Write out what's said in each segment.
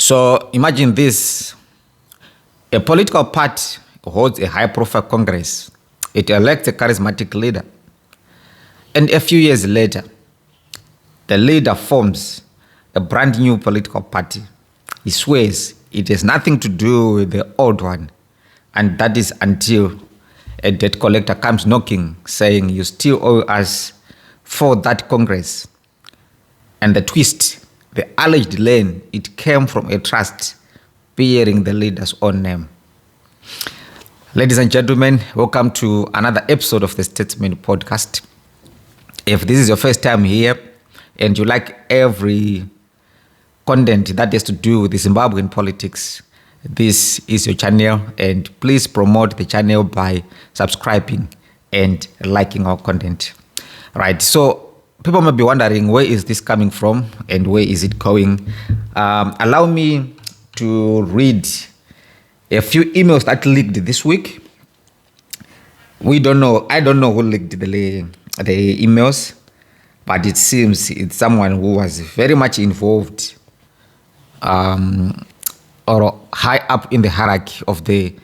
So imagine this. A political party holds a high-profile congress. It elects a charismatic leader. And a few years later, the leader forms a brand new political party. He swears it has nothing to do with the old one. And that is until a debt collector comes knocking, saying, you still owe us for that Congress. And the twist, the alleged loan, it came from a trust bearing the leader's own name. Ladies and gentlemen, welcome to another episode of the Statesman Podcast. If this is your first time here and you like every content that has to do with the Zimbabwean politics, this is your channel, and please promote the channel by subscribing and liking our content. Right, so people may be wondering, where is this coming from and where is it going? Allow me to read a few emails that leaked this week. I don't know who leaked the emails, but it seems it's someone who was very much involved or high up in the hierarchy of the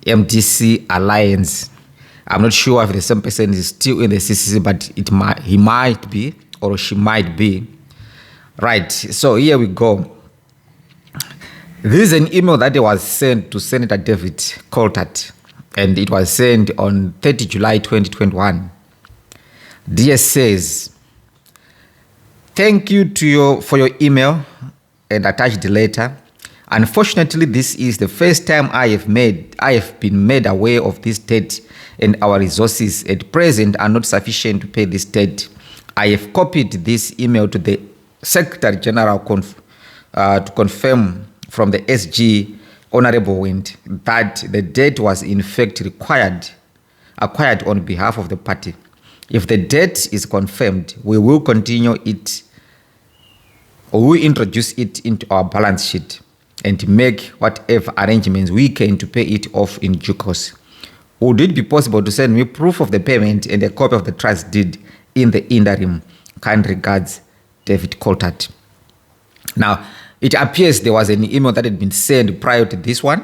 MDC alliance. I'm not sure if the same person is still in the CCC, but he might be, or she might be. Right, so here we go. This is an email that was sent to Senator David Coltart, and it was sent on 30 July 2021. Dear says, thank you for your email and attached letter. Unfortunately, this is the first time I have been made aware of this debt, and our resources at present are not sufficient to pay this debt. I have copied this email to the Secretary General to confirm from the SG Honorable Wind that the debt was in fact acquired on behalf of the party. If the debt is confirmed, we will continue it, or we introduce it into our balance sheet and make whatever arrangements we can to pay it off in due course. Would it be possible to send me proof of the payment and a copy of the trust deed in the interim? Kind regards, David Coltart. Now, it appears there was an email that had been sent prior to this one,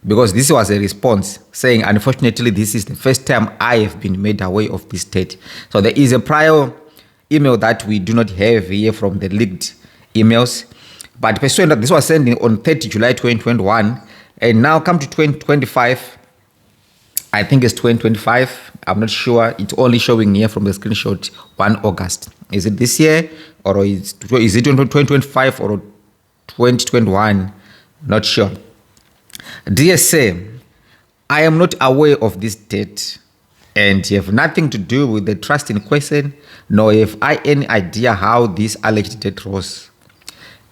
because this was a response saying, unfortunately, this is the first time I have been made aware of this debt. So there is a prior email that we do not have here from the leaked emails. But pursuant that this was sent on 30 July 2021, and now come to 2025, I think it's 2025, I'm not sure, it's only showing here from the screenshot 1 August. Is it this year, or is it 2025 or 2021? Not sure. Dear Sir, I am not aware of this debt and have nothing to do with the trust in question, nor have I any idea how this alleged debt rose.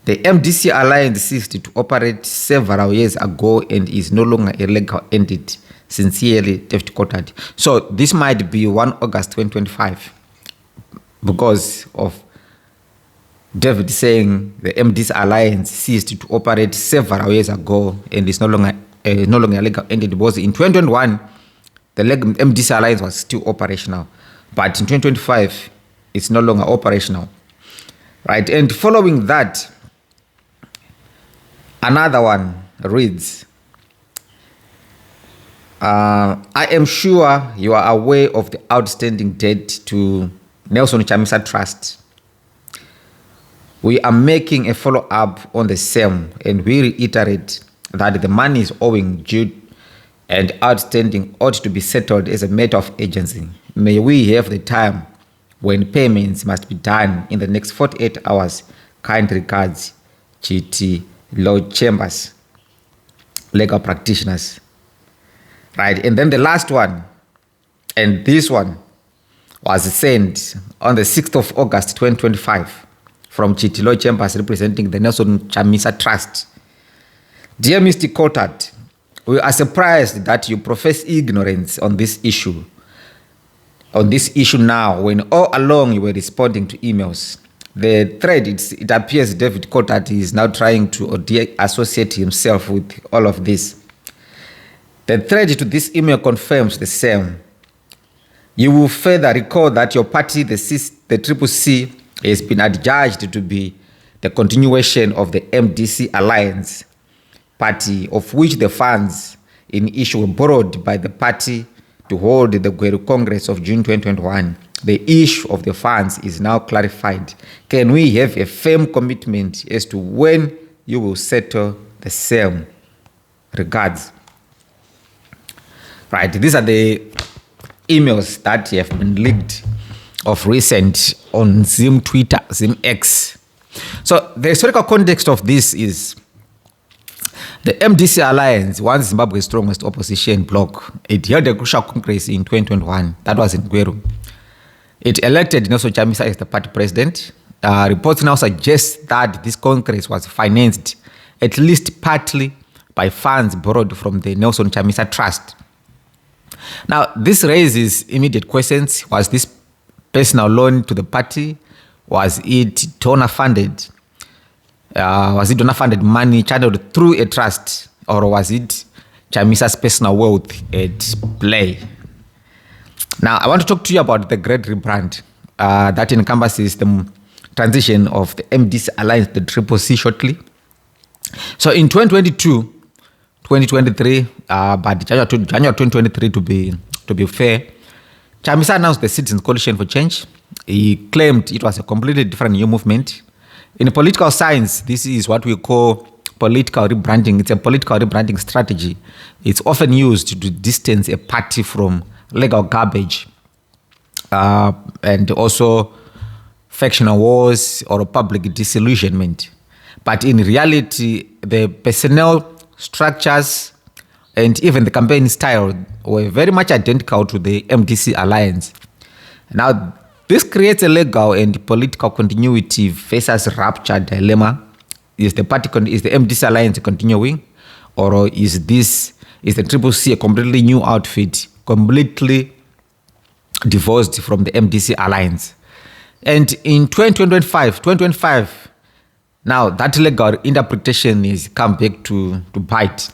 The MDC Alliance ceased to operate several years ago and is no longer a legal entity. Sincerely, David Coltart. So this might be 1 August 2025 because of David saying the MDC Alliance ceased to operate several years ago and is no longer a legal entity, because in 2021, the MDC Alliance was still operational. But in 2025, it's no longer operational. Right, and following that, another one reads, I am sure you are aware of the outstanding debt to Nelson Chamisa Trust. We are making a follow-up on the same, and we reiterate that the money is owing due and outstanding ought to be settled as a matter of urgency. May we have the time when payments must be done in the next 48 hours. Kind regards, GT Law Chambers, legal practitioners. Right, and then the last one, and this one was sent on the 6th of August 2025 from GT Law Chambers representing the Nelson Chamisa Trust. Dear Mr. Coltart, we are surprised that you profess ignorance on this issue now, when all along you were responding to emails. The thread, it appears David Coltart is now trying to associate himself with all of this. The thread to this email confirms the same. You will further recall that your party, the CCC, has been adjudged to be the continuation of the MDC Alliance Party, of which the funds in issue were borrowed by the party to hold the Gweru Congress of June 2021. The issue of the funds is now clarified. Can we have a firm commitment as to when you will settle the same? Regards. Right, these are the emails that have been leaked of recent on Zim Twitter, Zim X. So the historical context of this is the MDC Alliance, one Zimbabwe's strongest opposition bloc. It held a crucial congress in 2021. That was in Gweru. It elected Nelson Chamisa as the party president. Reports now suggest that this congress was financed at least partly by funds borrowed from the Nelson Chamisa Trust. Now, this raises immediate questions. Was this personal loan to the party? Was it donor-funded? Was it donor-funded money channeled through a trust? Or was it Chamisa's personal wealth at play? Now, I want to talk to you about the great rebrand that encompasses the transition of the MDC Alliance, the Triple C, shortly. So in 2022, 2023, but January 2023 to be fair, Chamisa announced the Citizens Coalition for Change. He claimed it was a completely different new movement. In political science, this is what we call political rebranding. It's a political rebranding strategy. It's often used to distance a party from legal garbage and also factional wars or public disillusionment. But in reality, the personnel structures and even the campaign style were very much identical to the MDC Alliance. Now, this creates a legal and political continuity versus rupture dilemma. Is the MDC Alliance continuing, or is the Triple C a completely new outfit, completely divorced from the MDC Alliance? And in 2025, now that legal interpretation is come back to bite.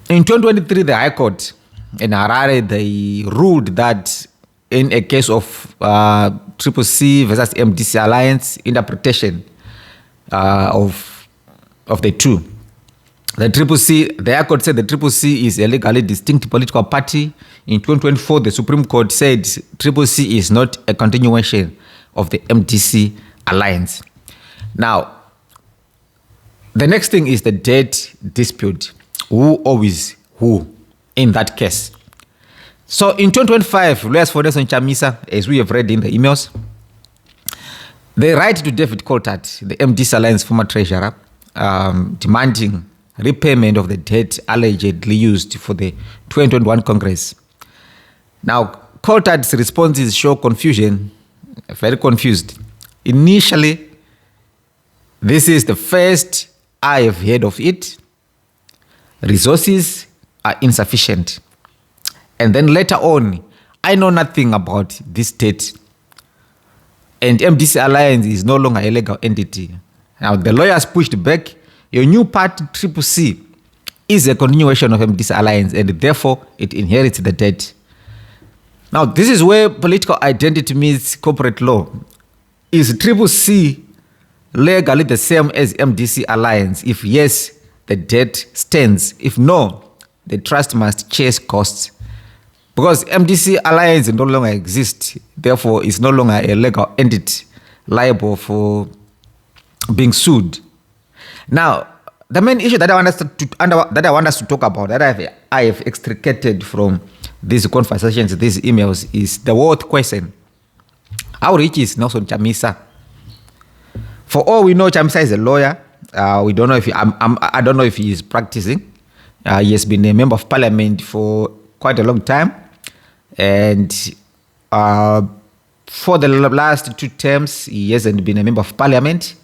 In 2023, the High Court in Harare, they ruled that in a case of Triple C versus MDC Alliance interpretation of the two, the High Court said the Triple C is a legally distinct political party. In 2024, the Supreme Court said Triple C is not a continuation of the MDC Alliance. Now, the next thing is the debt dispute. Who owes who in that case? So in 2025, lawyers for Nelson Chamisa, as we have read in the emails, they write to David Coltart, the MDC Alliance former treasurer, demanding repayment of the debt allegedly used for the 2021 Congress. Now, Coltart's responses show confusion, very confused. Initially, this is the first I have heard of it. Resources are insufficient. And then later on, I know nothing about this debt. And MDC Alliance is no longer a legal entity. Now, the lawyers pushed back. Your new party, Triple C, is a continuation of MDC Alliance, and therefore it inherits the debt. Now, this is where political identity meets corporate law. Is Triple C legally the same as MDC Alliance? If yes, the debt stands. If no, the trust must chase costs. Because MDC Alliance no longer exists, therefore it's no longer a legal entity liable for being sued. Now, the main issue that I want us to talk about, that I have extricated from these conversations, these emails, is the worth question. How rich is Nelson Chamisa? For all we know, Chamisa is a lawyer. We don't know if I don't know if he is practicing. He has been a member of parliament for quite a long time, and for the last 2 terms, he hasn't been a member of parliament.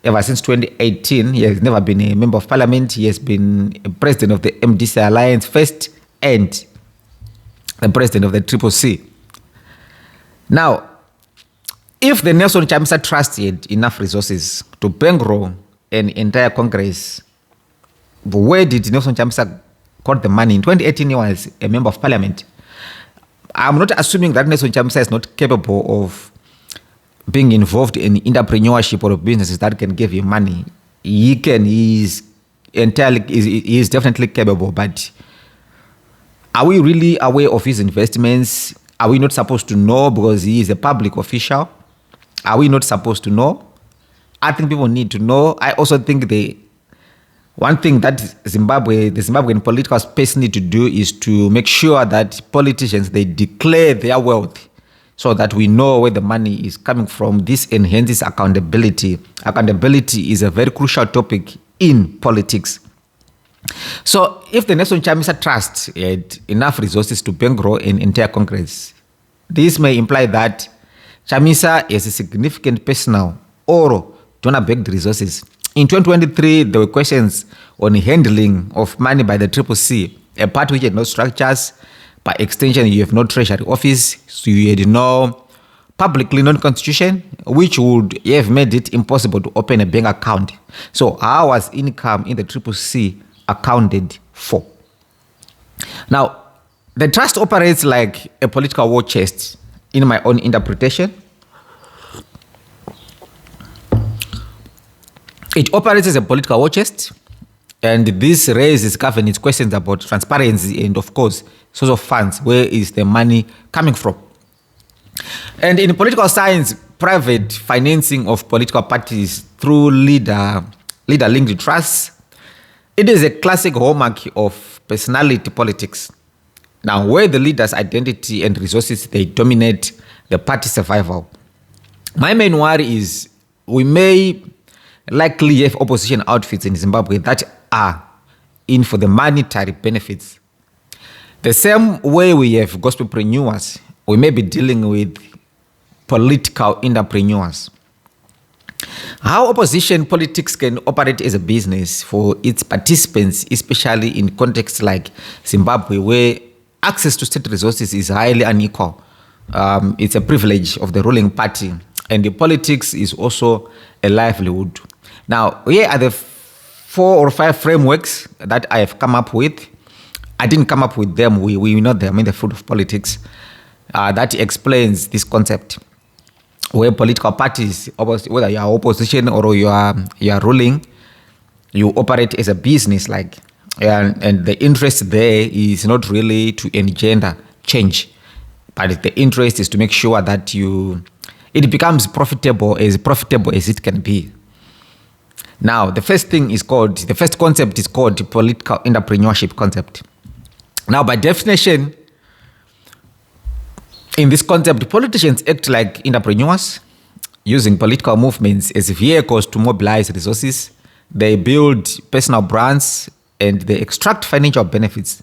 Ever since 2018, he has never been a member of parliament. He has been a president of the MDC Alliance first and the president of the Triple C. Now, if the Nelson Chamisa Trust had enough resources to bankroll an entire Congress, where did Nelson Chamisa got the money? In 2018, he was a member of parliament. I'm not assuming that Nelson Chamisa is not capable of being involved in entrepreneurship or businesses that can give you money, he is definitely capable. But are we really aware of his investments? Are we not supposed to know because he is a public official? Are we not supposed to know? I think people need to know. I also think one thing that the Zimbabwean political space need to do is to make sure that politicians, they declare their wealth so that we know where the money is coming from. This enhances accountability. Accountability is a very crucial topic in politics. So if the Nelson Chamisa Trust had enough resources to bankroll an entire Congress, this may imply that Chamisa has a significant personal or donor-backed resources. In 2023, there were questions on handling of money by the CCC, a party which had no structures. By extension, you have no treasury office, so you had no publicly known constitution, which would have made it impossible to open a bank account. So how was income in the CCC accounted for? Now, the trust operates like a political war chest, in my own interpretation. It operates as a political war chest, and this raises governance questions about transparency and, of course, source of funds. Where is the money coming from? And in political science, private financing of political parties through leader-linked trusts, it is a classic hallmark of personality politics. Now, where the leader's identity and resources, they dominate the party survival. My main worry is we may likely have opposition outfits in Zimbabwe that are in for the monetary benefits. The same way we have gospelpreneurs, we may be dealing with political entrepreneurs. How opposition politics can operate as a business for its participants, especially in contexts like Zimbabwe, where access to state resources is highly unequal. It's a privilege of the ruling party, and the politics is also a livelihood. Now, here are the 4 or 5 frameworks that I have come up with. I didn't come up with them. We know them in the field of politics. That explains this concept, where political parties, whether you are opposition or you are ruling, you operate as a business, and the interest there is not really to engender change, but the interest is to make sure that it becomes profitable as it can be. Now, the first concept is called political entrepreneurship concept. Now, by definition, in this concept, politicians act like entrepreneurs, using political movements as vehicles to mobilize resources. They build personal brands and they extract financial benefits.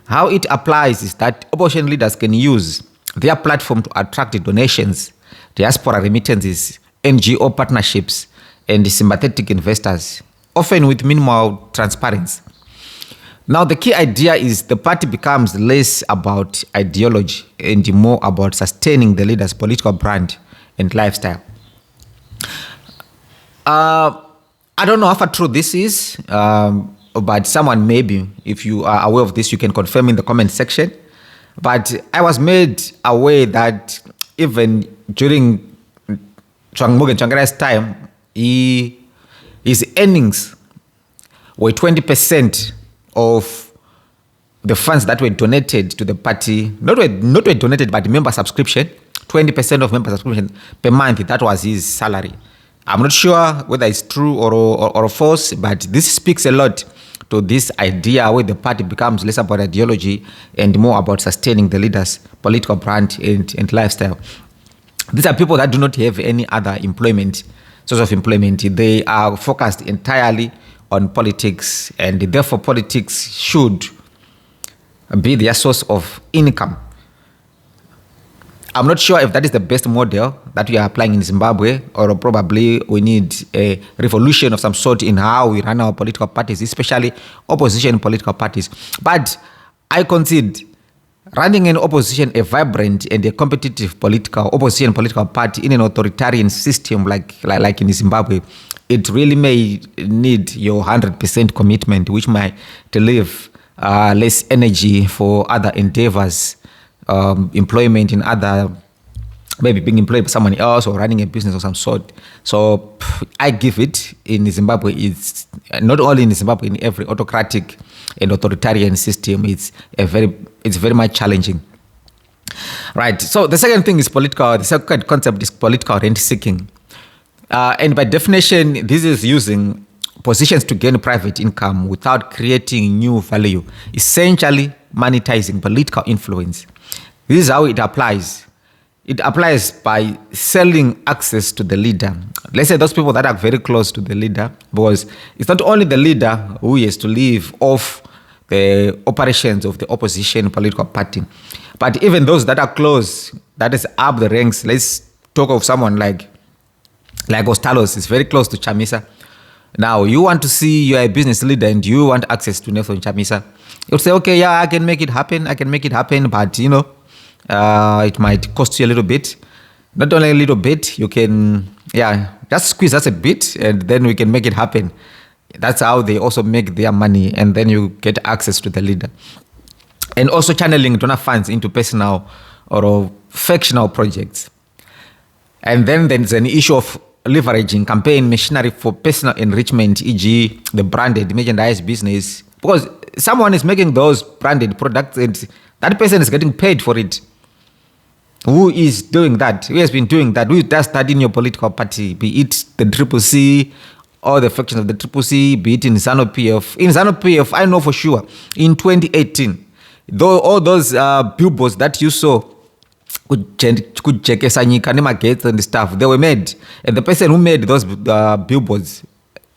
How it applies is that opposition leaders can use their platform to attract donations, diaspora remittances, NGO partnerships, and sympathetic investors, often with minimal transparency. Now, the key idea is the party becomes less about ideology and more about sustaining the leader's political brand and lifestyle. I don't know how far true this is, but someone maybe, if you are aware of this, you can confirm in the comment section. But I was made aware that even during Tsvangirai time, his earnings were 20% of the funds that were donated to the party. Not were donated, but member subscription. 20% of member subscription per month. That was his salary. I'm not sure whether it's true or false, but this speaks a lot to this idea where the party becomes less about ideology and more about sustaining the leader's political brand and lifestyle. These are people that do not have any other source of employment. They are focused entirely on politics, and therefore politics should be their source of income. I'm not sure if that is the best model that we are applying in Zimbabwe, or probably we need a revolution of some sort in how we run our political parties, especially opposition political parties. But I concede running an opposition, a vibrant and a competitive opposition political party in an authoritarian system like in Zimbabwe, it really may need your 100% commitment, which might leave less energy for other endeavors, employment in other maybe being employed by someone else or running a business of some sort. So I give it in Zimbabwe. It's not only in Zimbabwe, in every autocratic and authoritarian system. It's very much challenging. Right. So the second thing is political. The second concept is political rent seeking, and by definition, this is using positions to gain private income without creating new value, essentially monetizing political influence. This is how it applies. It applies by selling access to the leader. Let's say those people that are very close to the leader, because it's not only the leader who has to live off the operations of the opposition political party, but even those that are close, that is up the ranks. Let's talk of someone like Ostalos is very close to Chamisa. Now, you want to see you're a business leader and you want access to Nelson Chamisa. You'll say, okay, yeah, I can make it happen, but it might cost you a little bit. Not only a little bit, you can, just squeeze us a bit and then we can make it happen. That's how they also make their money, and then you get access to the leader. And also channeling donor funds into personal or factional projects. And then there's an issue of leveraging campaign machinery for personal enrichment, e.g. the branded merchandise business, because someone is making those branded products and that person is getting paid for it. Who is doing that? Who has been doing that? Who does that in your political party? Be it the CCC or the factions of the CCC, be it in ZANU-PF. In ZANU-PF, I know for sure, in 2018, though all those billboards that you saw, gates and stuff, they were made. And the person who made those billboards,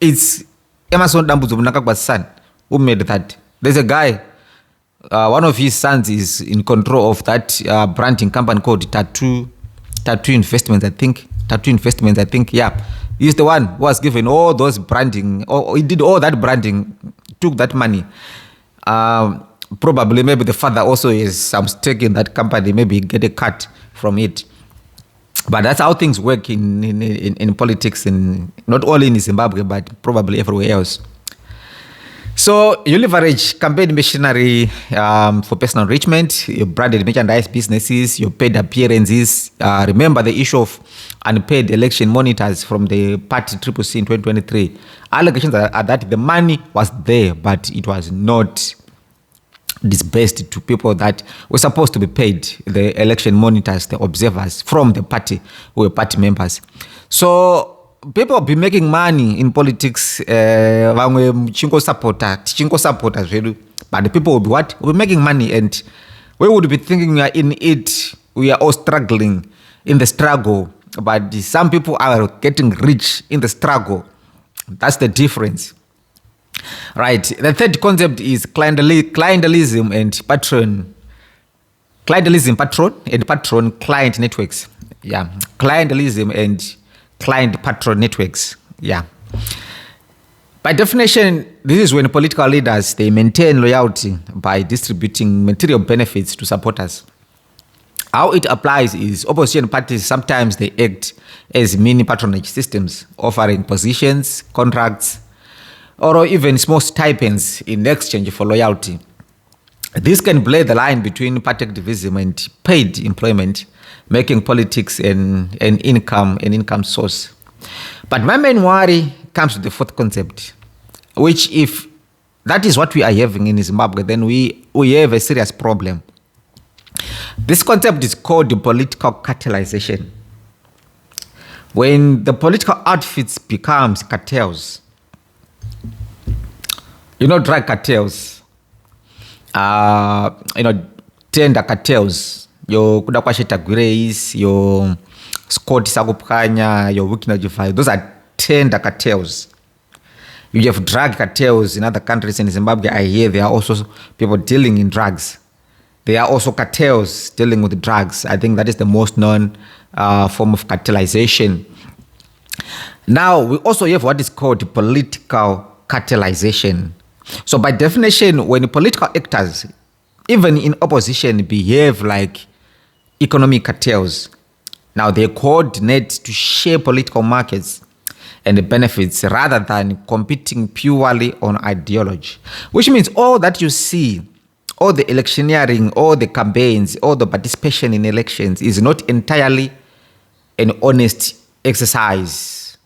it's Emerson Dambuzo son who made that. There's a guy, one of his sons is in control of that branding company called Tattoo Investments, I think. Yeah. He's the one who was given all those branding, or he did all that branding, took that money. Probably maybe the father also is some stake in that company, maybe get a cut from it. But that's how things work in politics, in not only in Zimbabwe, but probably everywhere else. So you leverage campaign machinery for personal enrichment, your branded merchandise businesses, your paid appearances. Remember the issue of unpaid election monitors from the party CCC in 2023. Allegations are that the money was there, but it was not disbursed to people that were supposed to be paid, the election monitors, the observers from the party who were party members. So people be making money in politics, but the people will be what? Will be making money, and we would be thinking we are in it, we are all struggling in the struggle, but some people are getting rich in the struggle. That's the difference. Right. The third concept is clientelism and patron. Clientelism, patron client networks. Yeah. Clientelism and client patron networks. Yeah. By definition, this is when political leaders, they maintain loyalty by distributing material benefits to supporters. How it applies is opposition parties, sometimes they act as mini patronage systems, offering positions, contracts, or even small stipends in exchange for loyalty. This can blur the line between party activism and paid employment, making politics an income source. But my main worry comes to the fourth concept, which if that is what we are having in Zimbabwe, then we have a serious problem. This concept is called political catalization. When the political outfits becomes cartels, drug cartels, tender cartels, your Kudakwasheta Grace, your Scott Sagupkanya, your Wikinajifai, those are tender cartels. You have drug cartels in other countries. In Zimbabwe, I hear there are also people dealing in drugs. There are also cartels dealing with drugs. I think that is the most known form of cartelization. Now, we also have what is called political cartelization. So by definition, when political actors, even in opposition, behave like economic cartels, now they coordinate to share political markets and the benefits rather than competing purely on ideology. Which means all that you see, all the electioneering, all the campaigns, all the participation in elections is not entirely an honest exercise.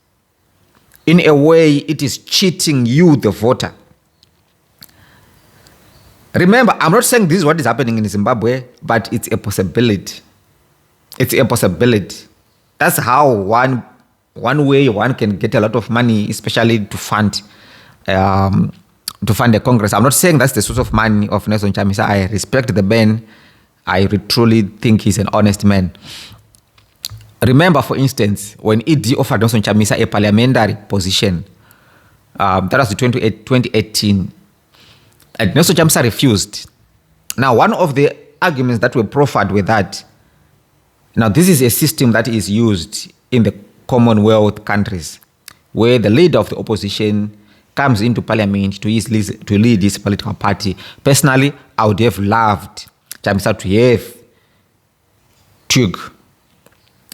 In a way, it is cheating you, the voter. Remember, I'm not saying this is what is happening in Zimbabwe, but it's a possibility. It's a possibility. That's how one way one can get a lot of money, especially to fund a Congress. I'm not saying that's the source of money of Nelson Chamisa. I respect the man. I truly think he's an honest man. Remember, for instance, when ED offered Nelson Chamisa a parliamentary position, that was 2018, and Nelson Chamisa refused. Now, one of the arguments that were proffered with that, now this is a system that is used in the Commonwealth countries, where the leader of the opposition comes into parliament to lead his political party. Personally, I would have loved Chamisa to have took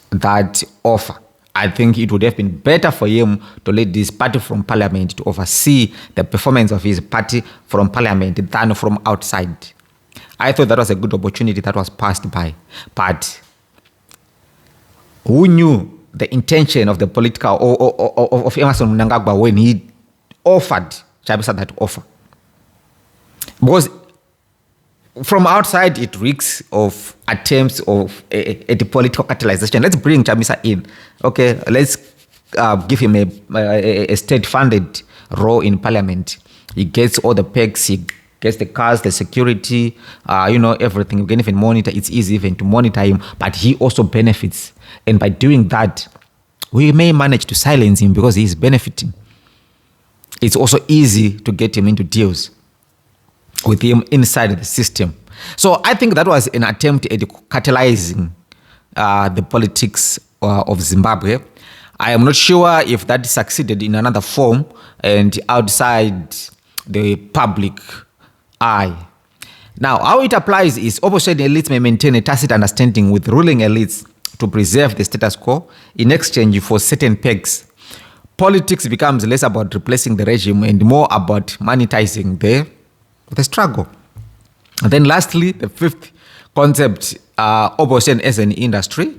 that offer. I think it would have been better for him to lead this party from parliament, to oversee the performance of his party from parliament than from outside. I thought that was a good opportunity that was passed by. But who knew the intention of the political of Emmerson Mnangagwa when he offered Chamisa that offer? Because from outside, it reeks of attempts of a political catalyzation. Let's bring Chamisa in. Okay, let's give him a state-funded role in parliament. He gets all the perks, he gets the cars, the security, everything. You can even monitor. It's easy even to monitor him, but he also benefits. And by doing that, we may manage to silence him because he is benefiting. It's also easy to get him into deals with him inside the system. So I think that was an attempt at catalyzing the politics of Zimbabwe. I am not sure if that succeeded in another form and outside the public eye. Now, how it applies is opposition elites may maintain a tacit understanding with ruling elites to preserve the status quo in exchange for certain pegs. Politics becomes less about replacing the regime and more about monetizing the struggle. And then lastly, the fifth concept, opposition as an industry.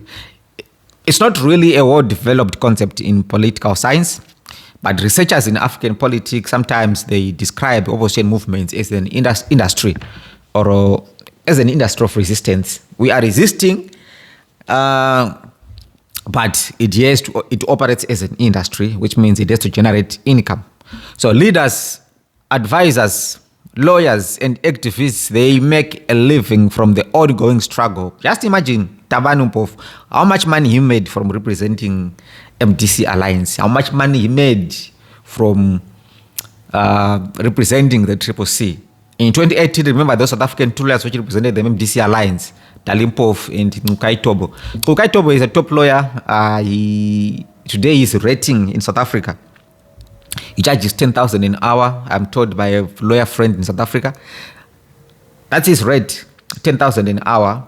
It's not really a well-developed concept in political science, but researchers in African politics, sometimes they describe opposition movements as an industry or as an industry of resistance. We are resisting, but it operates as an industry, which means it has to generate income. So leaders, advisors, lawyers and activists, they make a living from the ongoing struggle. Just imagine Thabani Mpofu, how much money he made from representing MDC Alliance, how much money he made from representing the Triple C. In 2018, remember those South African two lawyers which represented the MDC Alliance, Thabani Mpofu and Nkukai Tobo. Nkukai Tobo is a top lawyer. Today he's rating in South Africa. He charges 10,000 an hour, I'm told by a lawyer friend in South Africa. That's his rate, 10,000 an hour,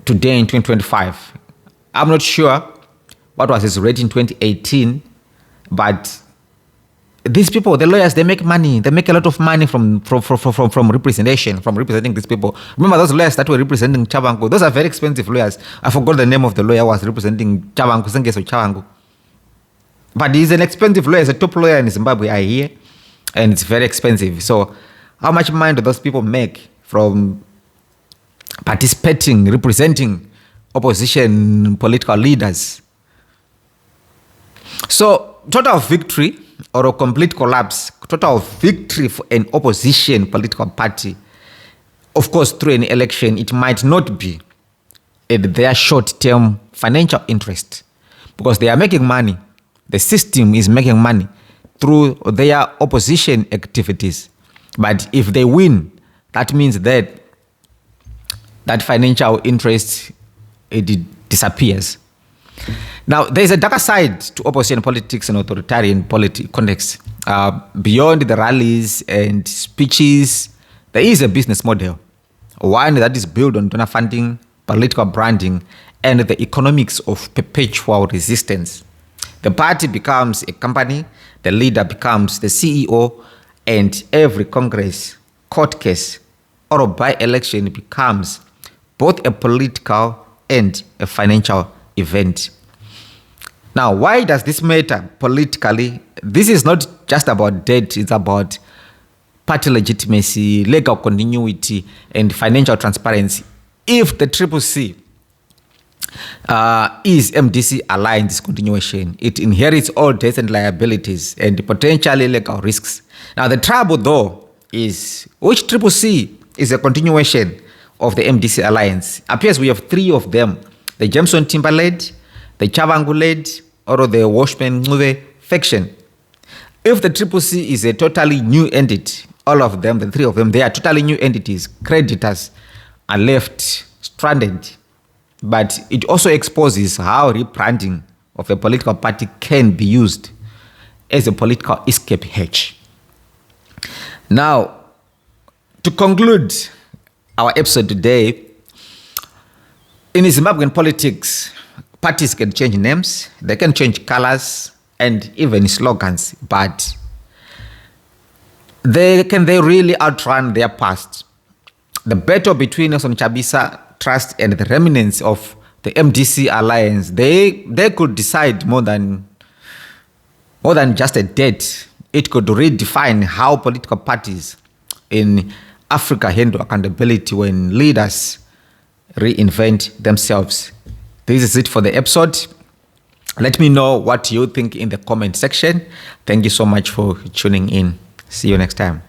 today in 2025. I'm not sure what was his rate in 2018, but these people, the lawyers, they make money. They make a lot of money from representation, from representing these people. Remember those lawyers that were representing Chabangu? Those are very expensive lawyers. I forgot the name of the lawyer who was representing Chabangu, Sengeso Chabangu. But he's an expensive lawyer. He's a top lawyer in Zimbabwe, I hear. And it's very expensive. So how much money do those people make from participating, representing opposition political leaders? So total victory or a complete collapse, total victory for an opposition political party, of course, through an election, it might not be at their short-term financial interest because they are making money. The system is making money through their opposition activities. But if they win, that means that financial interest, it disappears. Now, there's a darker side to opposition politics and authoritarian context. Beyond the rallies and speeches, there is a business model, one that is built on donor funding, political branding, and the economics of perpetual resistance. The party becomes a company, the leader becomes the CEO, and every Congress, court case, or by-election becomes both a political and a financial event. Now, why does this matter politically? This is not just about debt, it's about party legitimacy, legal continuity, and financial transparency. If the CCC is MDC aligned discontinuation, it inherits all debts and liabilities and potentially legal risks. Now, the trouble though is which CCC is a continuation of the MDC alliance? Appears we have three of them: the Jameson Timber-led, the Chavangu-led, or the Washman Ngube faction. If the CCC is a totally new entity, all of them, the three of them, they are totally new entities. Creditors are left stranded. But it also exposes how rebranding of a political party can be used as a political escape hatch. Now, to conclude our episode today, in Zimbabwean politics, parties can change names, they can change colors, and even slogans, but can they really outrun their past? The battle between Nelson Chamisa Trust and the remnants of the MDC alliance, they could decide more than just a date. It could redefine how political parties in Africa handle accountability when leaders reinvent themselves. This is it for the episode. Let me know what you think in the comment section. Thank you so much for tuning in. See you next time.